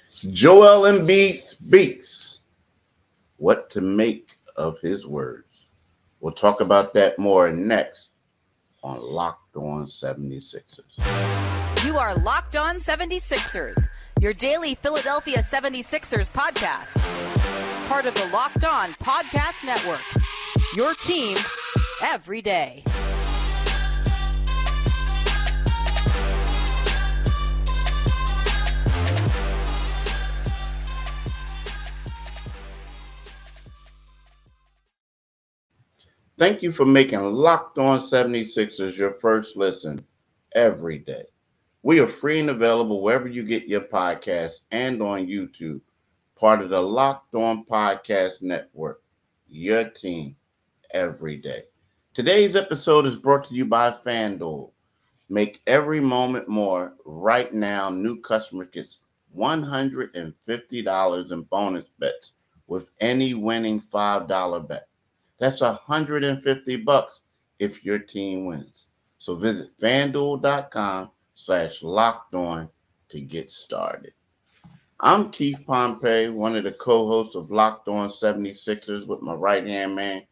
Joel Embiid speaks. What to make of his words. We'll talk about that more next on Locked On 76ers. You are Locked On 76ers, your daily Philadelphia 76ers podcast. Part of the Locked On Podcast Network, your team every day. Thank you for making Locked On 76ers your first listen every day. We are free and available wherever you get your podcasts and on YouTube. Part of the Locked On Podcast Network, your team every day. Today's episode is brought to you by FanDuel. Make every moment more. Right now, new customers get $150 in bonus bets with any winning $5 bet. That's $150 if your team wins. So visit FanDuel.com/lockedon to get started. I'm Keith Pompey, one of the co-hosts of Locked On 76ers with my right-hand man,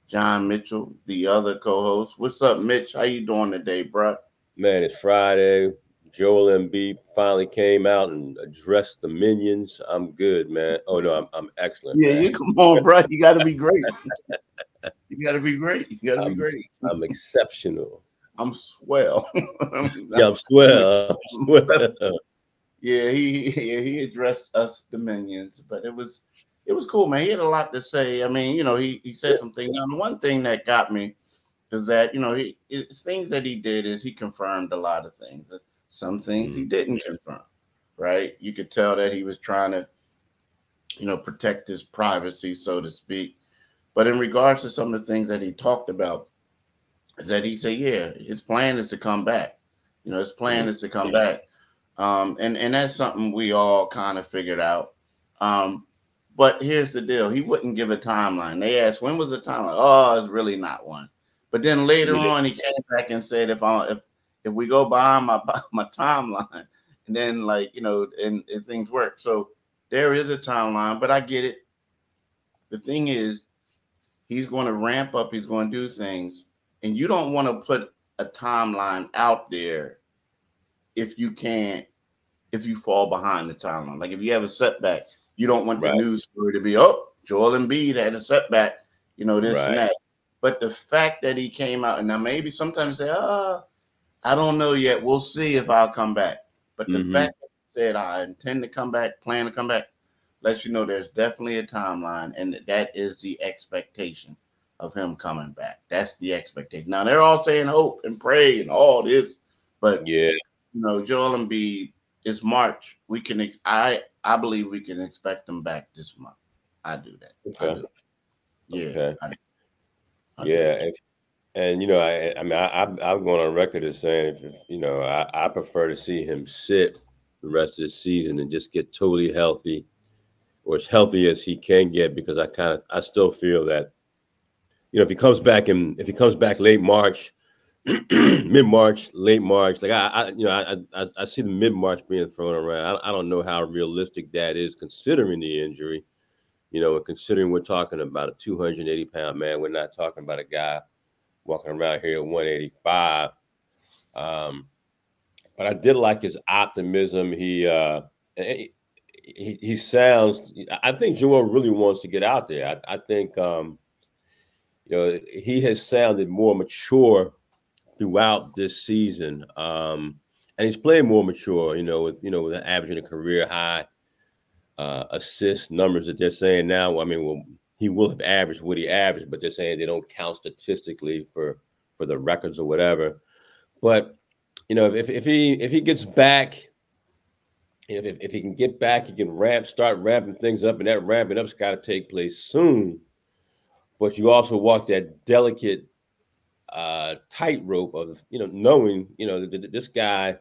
John Mitchell, the other co-host. What's up, Mitch? How you doing today, bro? Man, it's Friday. Joel Embiid finally came out and addressed the minions. I'm good, man. Oh, no, I'm excellent. Yeah, man. you come on, bro. You got to be great. You got to be great. You got to be great. I'm exceptional. I'm swell. I'm swell. Yeah, he addressed us, the minions, but it was cool, man. He had a lot to say. I mean, he said some things. Now, the one thing that got me is that, it's things that he did is he confirmed a lot of things. Some things he didn't confirm, right? You could tell that he was trying to, protect his privacy, so to speak. But in regards to some of the things that he talked about, is that he said, yeah, his plan is to come back. His plan is to come back. And that's something we all kind of figured out. But here's the deal. He wouldn't give a timeline. They asked, when was the timeline? Oh, it's really not one. But then later on, he came back and said, if we go behind my timeline, and then and things work. So there is a timeline, but I get it. The thing is, he's going to ramp up. He's going to do things. And you don't want to put a timeline out there if you fall behind the timeline. Like if you have a setback, you don't want the news story to be, oh, Joel Embiid had a setback, this and that. But the fact that he came out, and now maybe sometimes say, I don't know yet. We'll see if I'll come back. But the fact that he said, I intend to come back, plan to come back, lets you know there's definitely a timeline, and that is the expectation of him coming back. That's the expectation. Now, they're all saying hope and pray and all this, but, Joel Embiid, it's March. We can, I believe we can expect him back this month. I do that. Okay. I do. Yeah. Okay. I do. And I'm going on record as saying, I prefer to see him sit the rest of the season and just get totally healthy, or as healthy as he can get, because I still feel that, if he comes back late March, mid-March, late March, like I see the mid-March being thrown around. I don't know how realistic that is considering the injury, and considering we're talking about a 280-pound man. We're not talking about a guy walking around here at 185. But I did like his optimism. He sounds, I think Joel really wants to get out there. I think, he has sounded more mature throughout this season. And he's played more mature, with averaging a career high assist numbers that they're saying now. I mean, well, he will have averaged what he averaged, but they're saying they don't count statistically for the records or whatever. But, if he gets back, if he can get back, he can start ramping things up, and that ramping up's got to take place soon. But you also walk that delicate tightrope of, knowing, that this guy,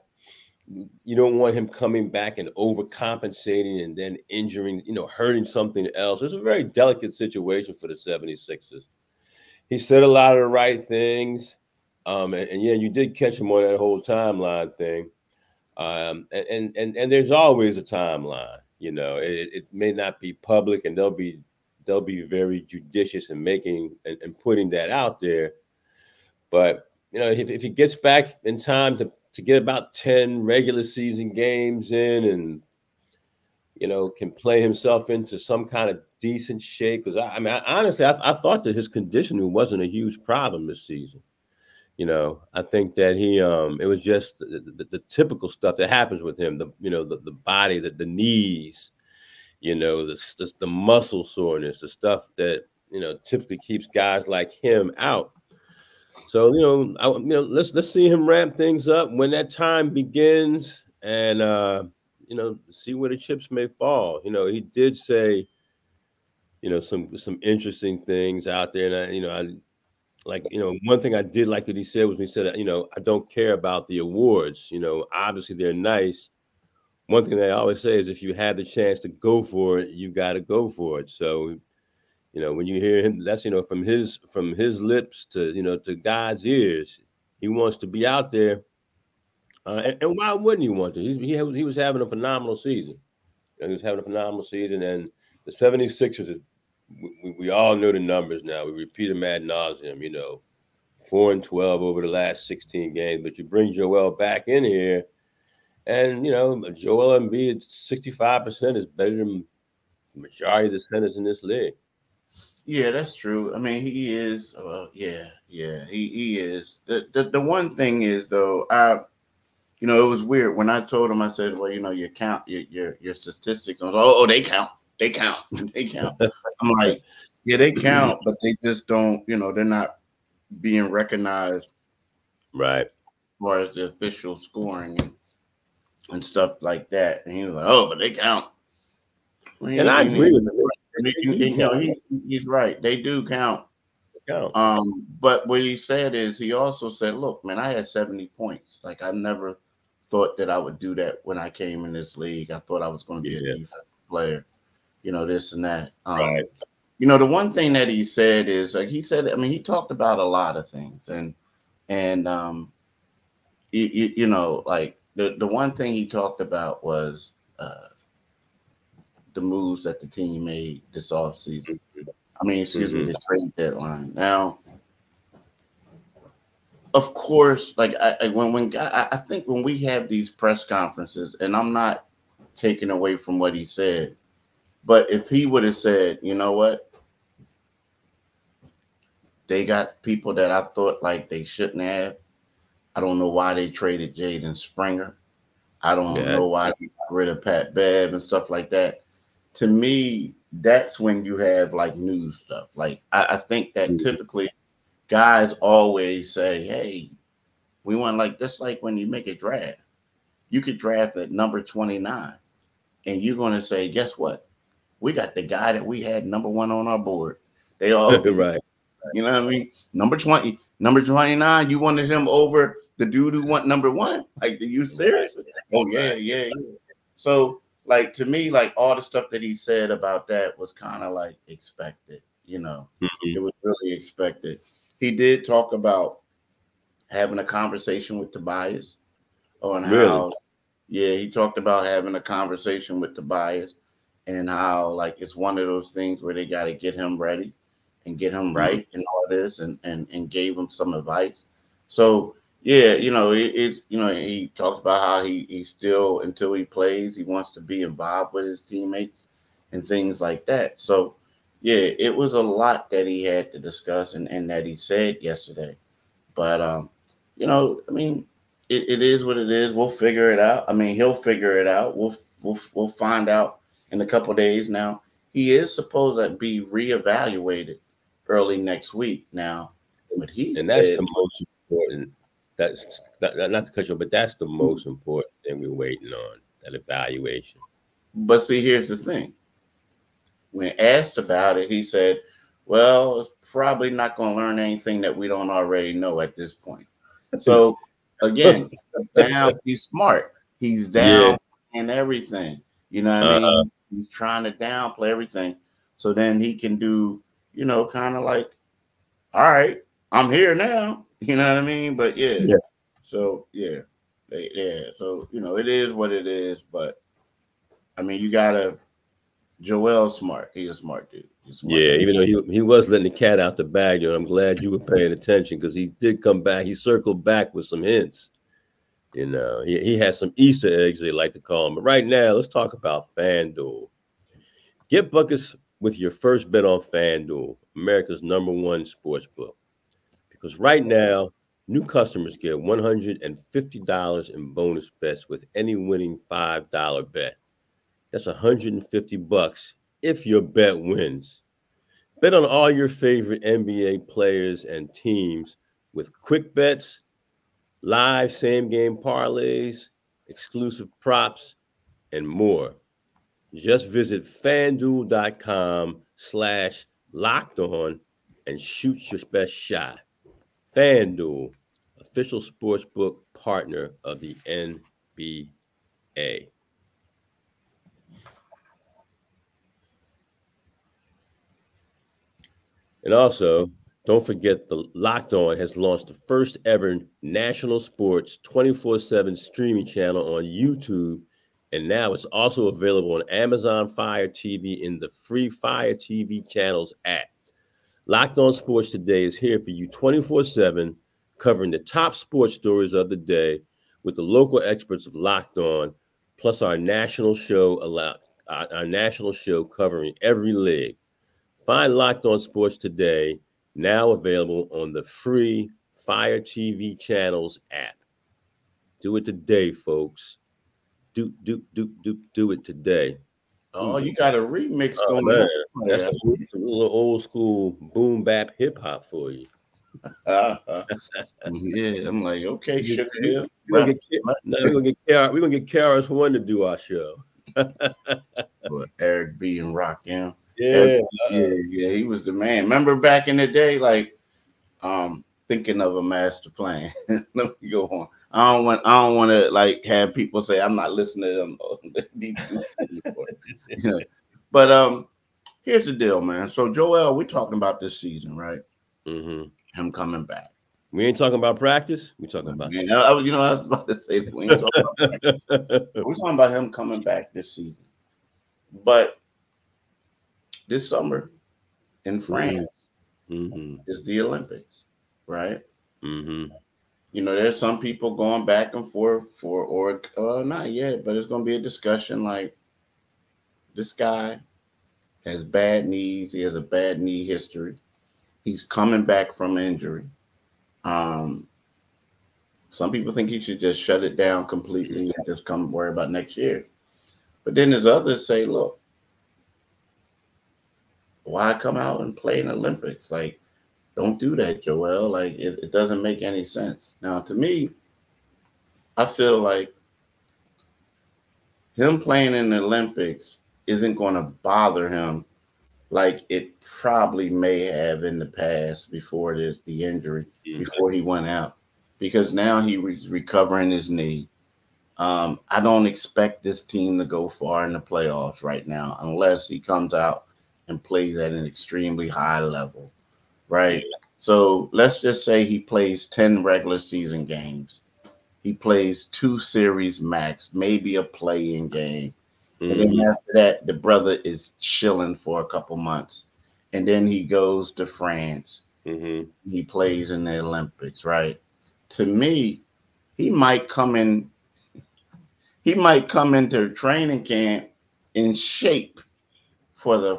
you don't want him coming back and overcompensating and then injuring, hurting something else. It's a very delicate situation for the 76ers. He said a lot of the right things. And you did catch him on that whole timeline thing. And there's always a timeline. You know, it may not be public, and they'll be very judicious in making and putting that out there. But you know, if he gets back in time to get about 10 regular season games in, and you know, can play himself into some kind of decent shape, because honestly, I thought that his conditioning wasn't a huge problem this season. You know, I think that he it was just the typical stuff that happens with him, the body, the knees, you know, the muscle soreness, the stuff that, you know, typically keeps guys like him out. So, you know, let's see him ramp things up when that time begins, and you know, see where the chips may fall. You know, he did say, you know, some interesting things out there, and you know, one thing I did like that he said was, he said, you know, I don't care about the awards. You know, obviously they're nice. One thing that I always say is, if you have the chance to go for it, you got to go for it. So, you know, when you hear him, that's, you know, from his lips to, you know, to God's ears, he wants to be out there. And why wouldn't he want to? He was having a phenomenal season. You know, he was having a phenomenal season, and the 76ers, we all know the numbers now. We repeat them ad nauseum, you know, 4-12 over the last 16 games. But you bring Joel back in here, and, you know, Joel Embiid, 65% is better than the majority of the centers in this league. Yeah, that's true. I mean, he is. He is. The one thing is, though, you know, it was weird when I told him. I said, well, you know, your statistics. I was, oh, they count. They count. They count. I'm like, yeah, they count, but they just don't. You know, they're not being recognized, right, as far as the official scoring and stuff like that. And he was like, oh, but they count. And I agree with him. You know, he's right. They do count. But what he said is, he also said, look, man, I had 70 points. Like, I never thought that I would do that when I came in this league. I thought I was going to be a defensive player, you know, this and that. Right. You know, the one thing that he said is, like, he said, I mean, he talked about a lot of things, and you know, like the one thing he talked about was the moves that the team made this offseason. I mean, excuse me, the trade deadline. Now, of course, like I think when we have these press conferences, and I'm not taking away from what he said, but if he would have said, you know what, they got people that I thought like they shouldn't have. I don't know why they traded Jaden Springer. I don't know why they got rid of Pat Bev and stuff like that. To me, that's when you have like news stuff. Like I think that typically guys always say, hey, we want, like, just like when you make a draft, you could draft at number 29, and you're going to say, guess what? We got the guy that we had number 1 on our board. They all right. You know what I mean? Number 20, number 29, you wanted him over the dude who went number 1? Like, are you serious? Oh, yeah. So, like, to me, like, all the stuff that he said about that was kind of like expected, you know. It was really expected. He did talk about having a conversation with Tobias on how, he talked about having a conversation with Tobias and how, like, it's one of those things where they got to get him ready and get him right and all this, and gave him some advice. So, yeah, you know, it's, you know, he talks about how he still, until he plays, he wants to be involved with his teammates and things like that. So, yeah, it was a lot that he had to discuss and that he said yesterday. But, you know, I mean, it is what it is. We'll figure it out. I mean, he'll figure it out. We'll find out in a couple of days. Now, he is supposed to be reevaluated early next week. Now, what he said, that's the most important. That's not to cut you, but that's the most important thing we're waiting on, that evaluation. But see, here's the thing. When asked about it, he said, well, it's probably not going to learn anything that we don't already know at this point. So, again, he's smart. He's down in everything. You know what I mean? He's trying to downplay everything. So then he can do, you know, kind of like, all right, I'm here now. You know what I mean? But yeah. So, yeah. So, you know, it is what it is. But I mean, you gotta. Joel's smart. He's a smart dude. He's smart. Yeah, even though he was letting the cat out the bag, I'm glad you were paying attention because he did come back. He circled back with some hints. He has some Easter eggs, they like to call them. But right now, let's talk about FanDuel. Get buckets with your first bet on FanDuel, America's #1 sports book. Because right now, new customers get $150 in bonus bets with any winning $5 bet. That's $150 if your bet wins. Bet on all your favorite NBA players and teams with quick bets, live same-game parlays, exclusive props, and more. Just visit FanDuel.com/lockedon and shoot your best shot. FanDuel, official sportsbook partner of the NBA. And also, don't forget the Locked On has launched the first ever national sports 24/7 streaming channel on YouTube. And now it's also available on Amazon Fire TV in the free Fire TV channels app. Locked On Sports Today is here for you 24/7, covering the top sports stories of the day with the local experts of Locked On, plus our national show covering every league. Find Locked On Sports Today, now available on the free Fire TV channels app. Do it today, folks. Do it today. Oh, you got a remix going man. on. That's a little old school boom bap hip hop for you. Yeah, I'm like, okay, Sugar Hill. We're gonna get KRS-One to do our show. Eric B and Rakim. Yeah, yeah, he was the man. Remember back in the day, like, thinking of a master plan. Let me go on. I don't want to like have people say I'm not listening to them. But here's the deal, man. So Joel, we're talking about this season, right? Mm-hmm. Him coming back. We ain't talking about practice. We talking about. I was about to say that we ain't talking about practice. We're talking about him coming back this season. But this summer in France is the Olympics, right? Mm-hmm. There's some people going back and forth or not yet, but it's going to be a discussion like this guy has bad knees. He has a bad knee history. He's coming back from injury. Some people think he should just shut it down completely and just come worry about next year. But then there's others say, look, why come out and play in the Olympics? Like, don't do that, Joel. Like, it doesn't make any sense. Now, to me, I feel like him playing in the Olympics isn't going to bother him like it probably may have in the past before the injury, before he went out. Because now he's recovering his knee. I don't expect this team to go far in the playoffs right now unless he comes out and plays at an extremely high level, right? So let's just say he plays 10 regular season games. He plays 2 series max, maybe a play-in game. And then after that, the brother is chilling for a couple months. And then he goes to France. He plays in the Olympics, right? To me, he might come into training camp in shape for the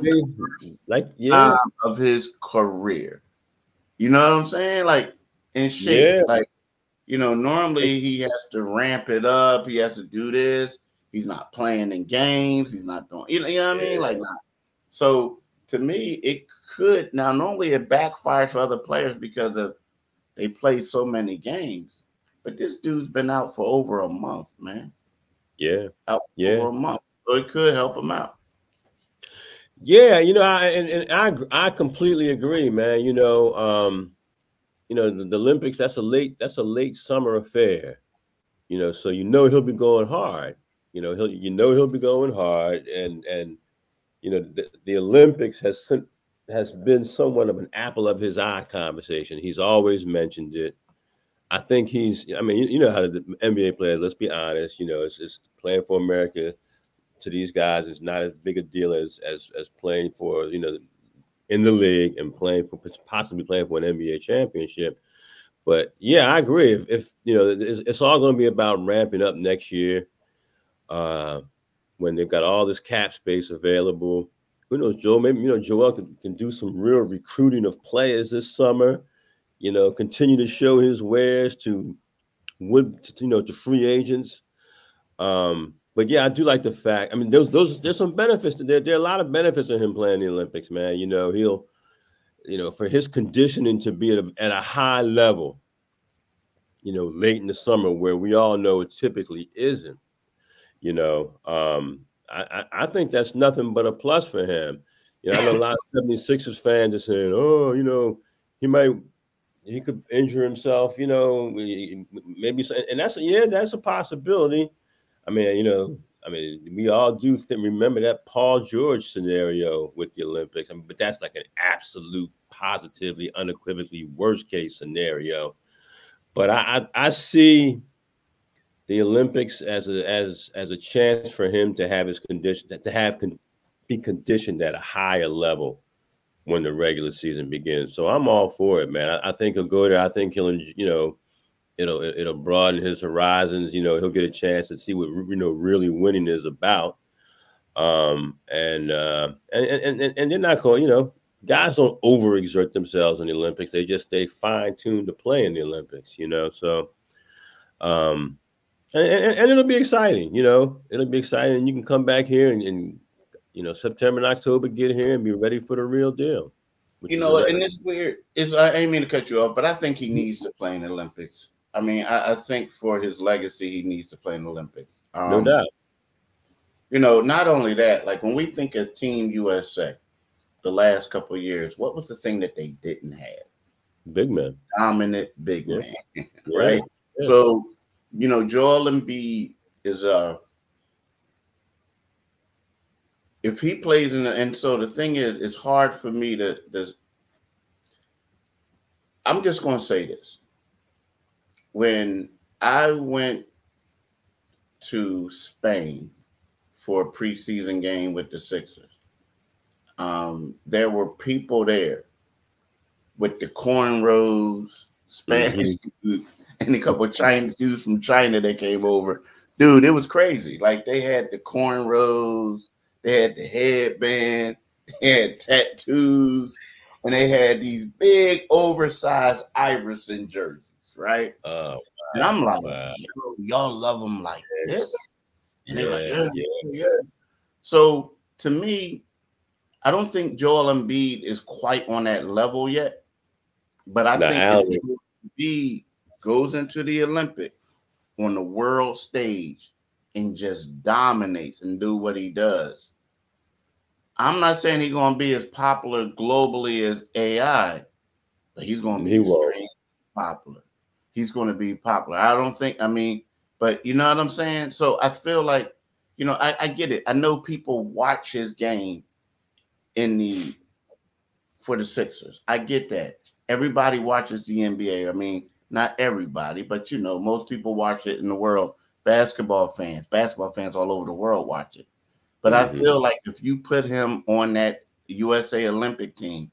time of his career. You know what I'm saying? Like, in shape. Like, normally he has to ramp it up. He has to do this. He's not playing in games. He's not doing, you know what I mean? Like, not. So to me, it could. Now, normally it backfires for other players because they play so many games. But this dude's been out for over a month, man. Out for over a month. So it could help him out. Yeah, I completely agree, man. The Olympics, that's a late summer affair. So he'll be going hard. He'll be going hard, and the Olympics has been somewhat of an apple of his eye conversation. He's always mentioned it. I think how the NBA players, let's be honest, it's playing for America. to these guys is not as big a deal as playing for, you know, in the league and possibly playing for an NBA championship. But yeah, I agree. If you know, it's all going to be about ramping up next year, when they've got all this cap space available. Who knows, Joel? Maybe, you know, Joel can do some real recruiting of players this summer. You know, continue to show his wares to free agents. But yeah, I do like the fact. I mean, there's some benefits to there. There are a lot of benefits of him playing the Olympics, man. You know, he'll, you know, for his conditioning to be at a high level, you know, late in the summer where we all know it typically isn't. You know, I think that's nothing but a plus for him. You know, I know a lot of 76ers fans are saying, oh, you know, he could injure himself, you know, maybe, and that's a possibility. I mean, you know, we all do remember that Paul George scenario with the Olympics. I mean, but that's like an absolute, positively, unequivocally worst case scenario. But I see the Olympics as a chance for him to have his condition, be conditioned at a higher level when the regular season begins. So I'm all for it, man. I think he'll go there. I think he'll, you know, it'll broaden his horizons. You know, he'll get a chance to see what, you know, really winning is about. And they're not going, you know, guys don't overexert themselves in the Olympics. They just stay fine-tuned to play in the Olympics, you know. So and it'll be exciting, you know. It'll be exciting. And you can come back here and you know, September and October, get here and be ready for the real deal. You know what? And it's weird. I ain't mean to cut you off, but I think he needs to play in the Olympics. I mean, I think for his legacy, he needs to play in the Olympics. No doubt. You know, not only that, like when we think of Team USA, the last couple of years, what was the thing that they didn't have? Big man. Dominant big man, right? Yeah. So, you know, Joel Embiid is if he plays and so the thing is, it's hard for me to I'm just going to say this. When I went to Spain for a preseason game with the Sixers, there were people there with the cornrows, Spanish dudes, and a couple of Chinese dudes from China that came over. Dude, it was crazy. Like they had the cornrows, they had the headband, they had tattoos, and they had these big oversized Iverson jerseys, right? Oh, wow. And I'm like, y'all love them like this? And they're like, yeah. So to me, I don't think Joel Embiid is quite on that level yet. But I think if Joel Embiid goes into the Olympic on the world stage and just dominates and do what he does, I'm not saying he's going to be as popular globally as AI, but he's going to be extremely popular. He's going to be popular. I don't think, I mean, but you know what I'm saying? So I feel like, you know, I get it. I know people watch his game for the Sixers. I get that. Everybody watches the NBA. I mean, not everybody, but you know, most people watch it in the world. Basketball fans all over the world watch it. But I feel like if you put him on that USA Olympic team,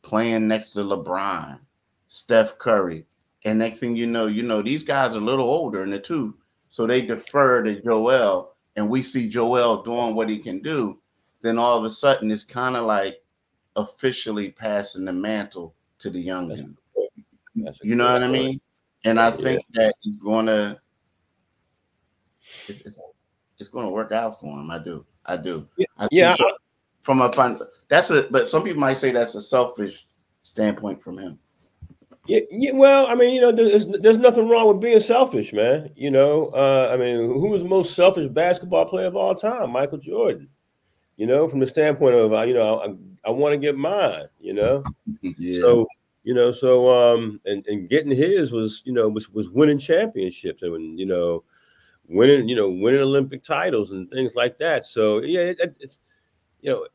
playing next to LeBron, Steph Curry, and next thing you know, these guys are a little older in the two, so they defer to Joel, and we see Joel doing what he can do. Then all of a sudden, it's kind of like officially passing the mantle to the young dude. You know what I mean? And I think that he's gonna, it's gonna work out for him. I do. Yeah. So, from a fun, but some people might say that's a selfish standpoint from him. Yeah. Well, I mean, you know, there's nothing wrong with being selfish, man. You know, I mean, who was the most selfish basketball player of all time? Michael Jordan. You know, from the standpoint of, you know, I want to get mine. You know, So, you know, and getting his was, you know, was winning championships and, you know, winning Olympic titles and things like that. So yeah, it's, you know,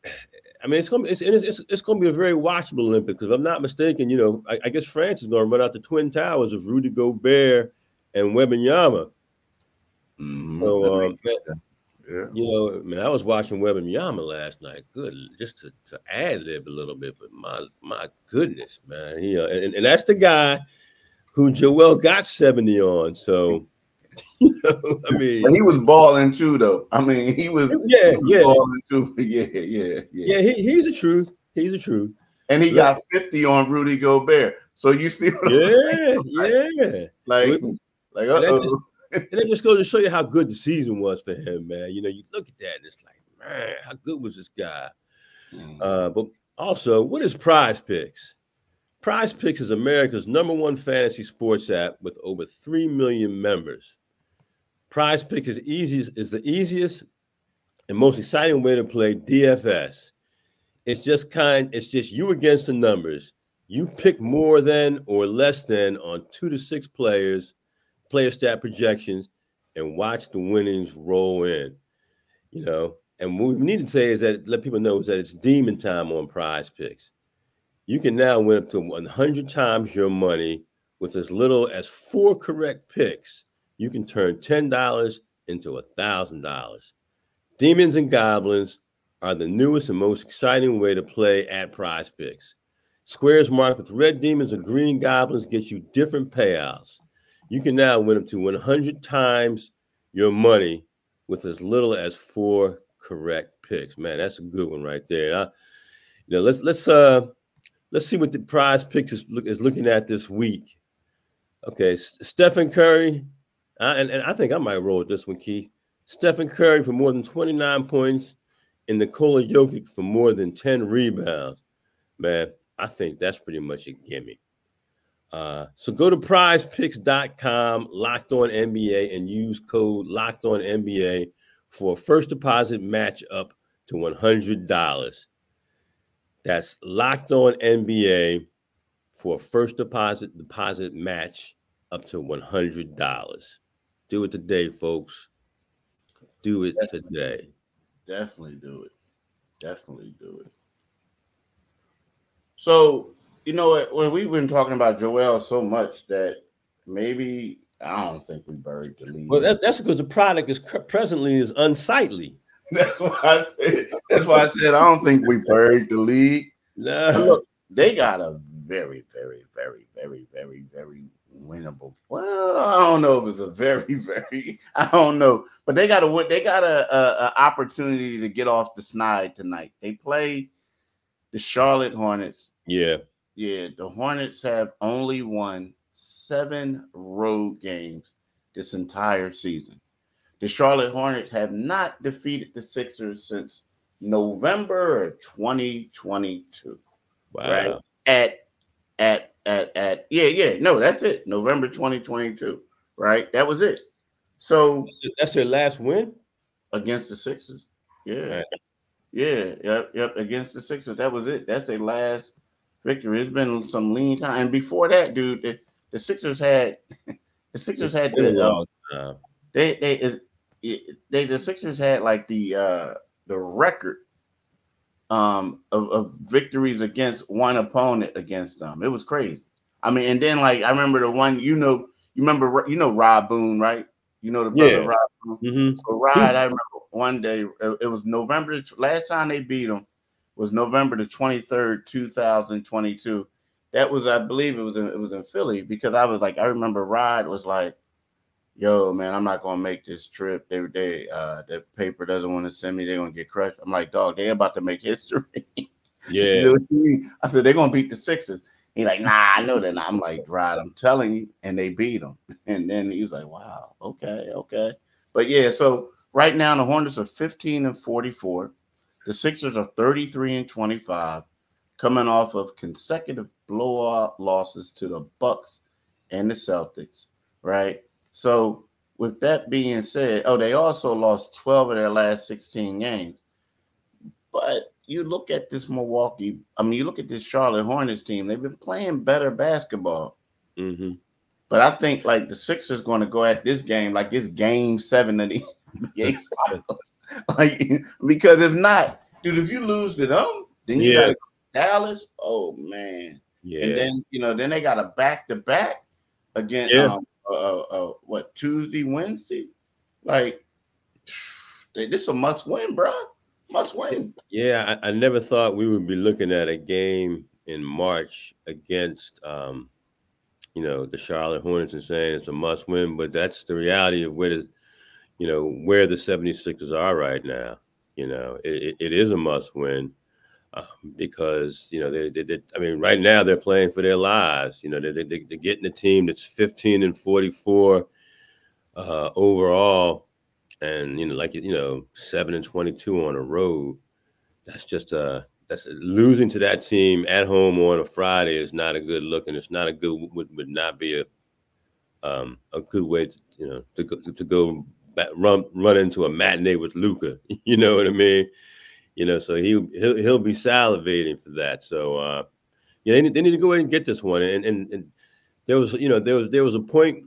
I mean, it's gonna be a very watchable Olympic because if I'm not mistaken, you know, I guess France is gonna run out the Twin Towers of Rudy Gobert and Wembanyama. So Yeah. You know, man, I was watching Wembanyama last night. Good, just to ad lib a little bit, but my goodness, man, and that's the guy who Joel got 70 on. So, I mean, But he was balling too, though. I mean, he was balling too. Yeah. He's the truth. He's the truth. And he got 50 on Rudy Gobert. So you see what I'm saying? Like, and that just goes to show you how good the season was for him, man. You know, you look at that and it's like, man, how good was this guy? But also, what is PrizePicks? PrizePicks is America's #1 fantasy sports app with over 3 million members. PrizePicks is the easiest and most exciting way to play DFS. It's just you against the numbers. You pick more than or less than on 2 to 6 players, player stat projections, and watch the winnings roll in. You know, and what we need to say is that let people know is that it's demon time on PrizePicks. You can now win up to 100 times your money with as little as 4 correct picks. You can turn $10 into $1,000. Demons and Goblins are the newest and most exciting way to play at PrizePicks. Squares marked with red demons or green goblins get you different payouts. You can now win up to 100 times your money with as little as 4 correct picks. Man, that's a good one right there. Let's see what the PrizePicks is looking at this week. Okay, Stephen Curry, and I think I might roll with this one, Keith. Stephen Curry for more than 29 points and Nikola Jokic for more than 10 rebounds. Man, I think that's pretty much a gimme. So go to prizepicks.com, Locked On NBA, and use code Locked On NBA for a first deposit match up to $100. That's Locked On NBA for a first deposit match up to $100. Do it today, folks. Do it today. Definitely do it. Definitely do it. So, you know what? When we've been talking about Joel so much that maybe I don't think we buried the lead. Well, that's because the product is presently unsightly. That's why I said I don't think we buried the lead. No. Look, they got a very, very, very, very, very, very winnable. Well, I don't know if it's a very, very. I don't know, but they got a opportunity to get off the snide tonight. They play the Charlotte Hornets. Yeah. The Hornets have only won 7 road games this entire season. The Charlotte Hornets have not defeated the Sixers since November 2022. Wow. Right? No, that's it. November 2022. Right? That was it. So that's their last win against the Sixers. Yeah. Right. Yep. Against the Sixers. That was it. That's their last victory. It's been some lean time. And before that, dude, the Sixers had the Sixers had the Sixers had like the record of victories against one opponent against them. It was crazy. I mean, and then like I remember the one, you remember Rob Boone, right? You know the brother Rob Boone. Mm-hmm. So I remember one day it was November. Last time they beat him was November the 23rd, 2022. That was, I believe, it was in Philly because I remember Rod was like, "Yo, man, I'm not gonna make this trip. The paper doesn't want to send me. They're gonna get crushed." I'm like, "Dog, they're about to make history." Yeah. You know what I mean? I said they're gonna beat the Sixers. He's like, "Nah, I know they're not." I'm like, "Rod, I'm telling you," and they beat them. And then he was like, "Wow, okay." But yeah, so right now the Hornets are 15-44. The Sixers are 33-25, coming off of consecutive blowout losses to the Bucks and the Celtics, right? So with that being said, they also lost 12 of their last 16 games. But you look at this you look at this Charlotte Hornets team, they've been playing better basketball. Mm-hmm. But I think like the Sixers going to go at this game like it's game 7 of the NBA Finals. Like, because if not, dude, if you lose to them, then you got to go to Dallas. Oh man. Yeah. And then then they got a back-to-back again. Tuesday, Wednesday? Like, This a must win, bro. Must win. Yeah, I never thought we would be looking at a game in March against the Charlotte Hornets and saying it's a must win, but that's the reality of where the 76ers are right now. It is a must win because right now they're playing for their lives. They're getting a team that's 15-44 overall, and 7-22 on the road. That's losing to that team at home on a Friday is not a good look, and it's not a good would not be a good way to go back, run into a matinee with Luka. You know what I mean? So he'll be salivating for that. So they need to go ahead and get this one. And there was a point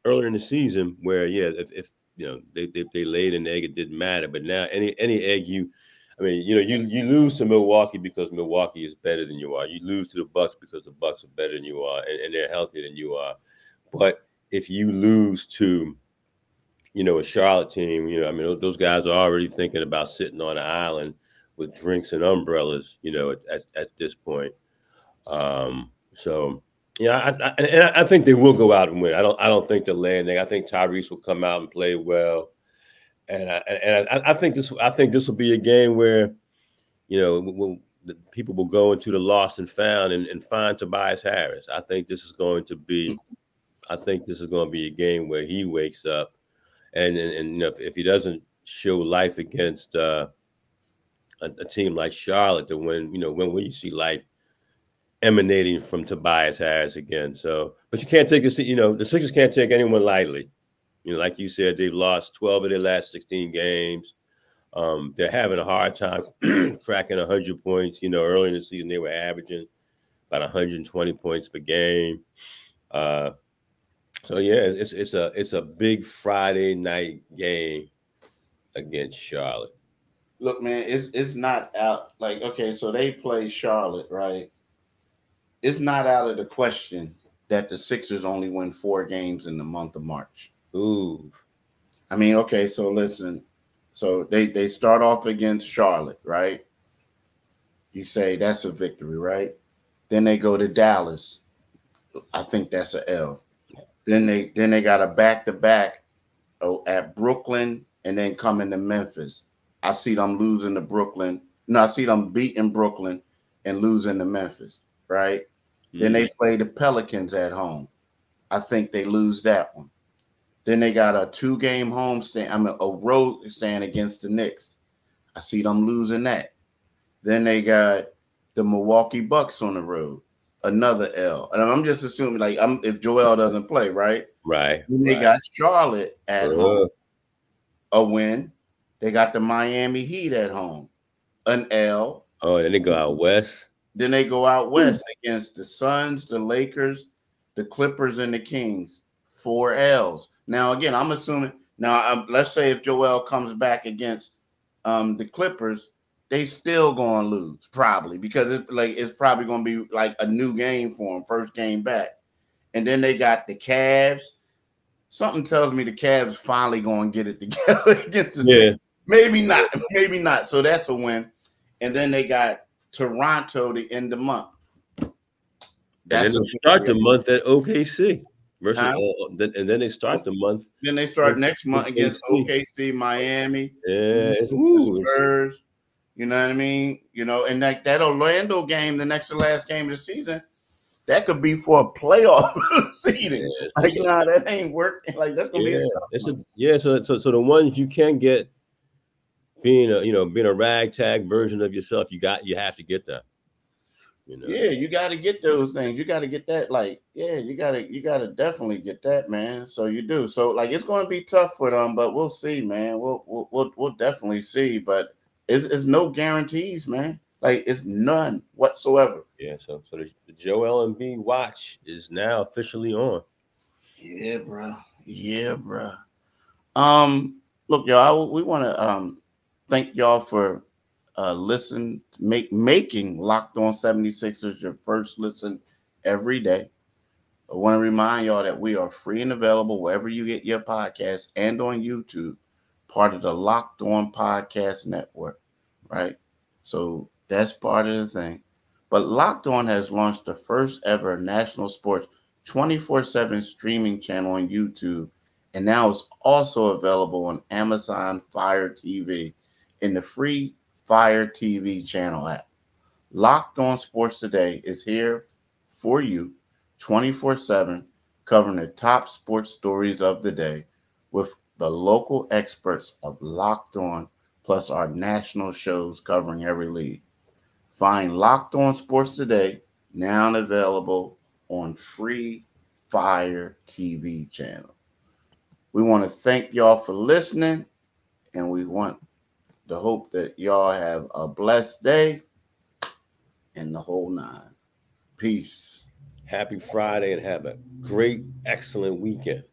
earlier in the season where if they laid an egg, it didn't matter. But now any egg you lose to Milwaukee because Milwaukee is better than you are. You lose to the Bucks because the Bucks are better than you are, and they're healthier than you are. But if you lose to, a Charlotte team, those guys are already thinking about sitting on an island with drinks and umbrellas, at this point. So I think they will go out and win. I don't think they'll lay an egg. I think Tyrese will come out and play well. And I think this will be a game where, the people will go into the lost and found and find Tobias Harris. I think this is going to be a game where he wakes up, and if he doesn't show life against a team like Charlotte, then when will you see life emanating from Tobias Harris again? So, but you can't take the Sixers can't take anyone lightly. Like you said, they've lost 12 of their last 16 games. They're having a hard time cracking 100 points. Early in the season, they were averaging about 120 points per game. So yeah, it's a big Friday night game against Charlotte. Look, man, it's not out. Like, okay, so they play Charlotte, right? It's not out of the question that the Sixers only win 4 games in the month of March. Ooh. I mean, okay, so listen. So they start off against Charlotte, right? You say that's a victory, right? Then they go to Dallas. I think that's an L. Then they got a back-to-back at Brooklyn and then coming to Memphis. I see them losing to Brooklyn. No, I see them beating Brooklyn and losing to Memphis, right? Mm-hmm. Then they play the Pelicans at home. I think they lose that one. Then they got a 2-game a road stand against the Knicks. I see them losing that. Then they got the Milwaukee Bucks on the road, another L. And I'm just assuming, if Joel doesn't play, right? Right. Then they got Charlotte at home, a win. They got the Miami Heat at home, an L. Oh, then they go out west. Then they go out west against the Suns, the Lakers, the Clippers, and the Kings. 4 L's. Now, again, I'm assuming. Now, let's say if Joel comes back against the Clippers, they still going to lose probably because it's probably going to be like a new game for them, first game back. And then they got the Cavs. Something tells me the Cavs finally going to get it together against the Sixers. Maybe not. So that's a win. And then they got Toronto to end the month. That's and then they start the month at OKC. Versus, and then they start the month. Then they start next month against OKC, Miami, Spurs. You know what I mean? And that Orlando game, the next to last game of the season, that could be for a playoff seeding. That ain't working. That's gonna be a tough one. So the ones you can get, being a ragtag version of yourself, you have to get that. Yeah, you got to get those things. You got to get that. You got to definitely get that, man. So you do. So it's going to be tough for them, but we'll see, man. We'll definitely see. But it's no guarantees, man. It's none whatsoever. Yeah. So the Joel Embiid watch is now officially on. Yeah, bro. Look, y'all. We want to thank y'all for making Locked On 76ers your first listen every day. I want to remind y'all that we are free and available wherever you get your podcasts and on YouTube. part of the Locked On Podcast Network, right? So that's part of the thing. But Locked On has launched the first ever national sports 24/7 streaming channel on YouTube, and now it's also available on Amazon Fire TV in the free Fire TV channel app. Locked On Sports Today is here for you 24/7, covering the top sports stories of the day with the local experts of Locked On, plus our national shows covering every league. Find Locked On Sports Today, now available on free Fire TV channel. We want to thank y'all for listening, and we want to hope that y'all have a blessed day and the whole nine. Peace. Happy Friday and have a great, excellent weekend.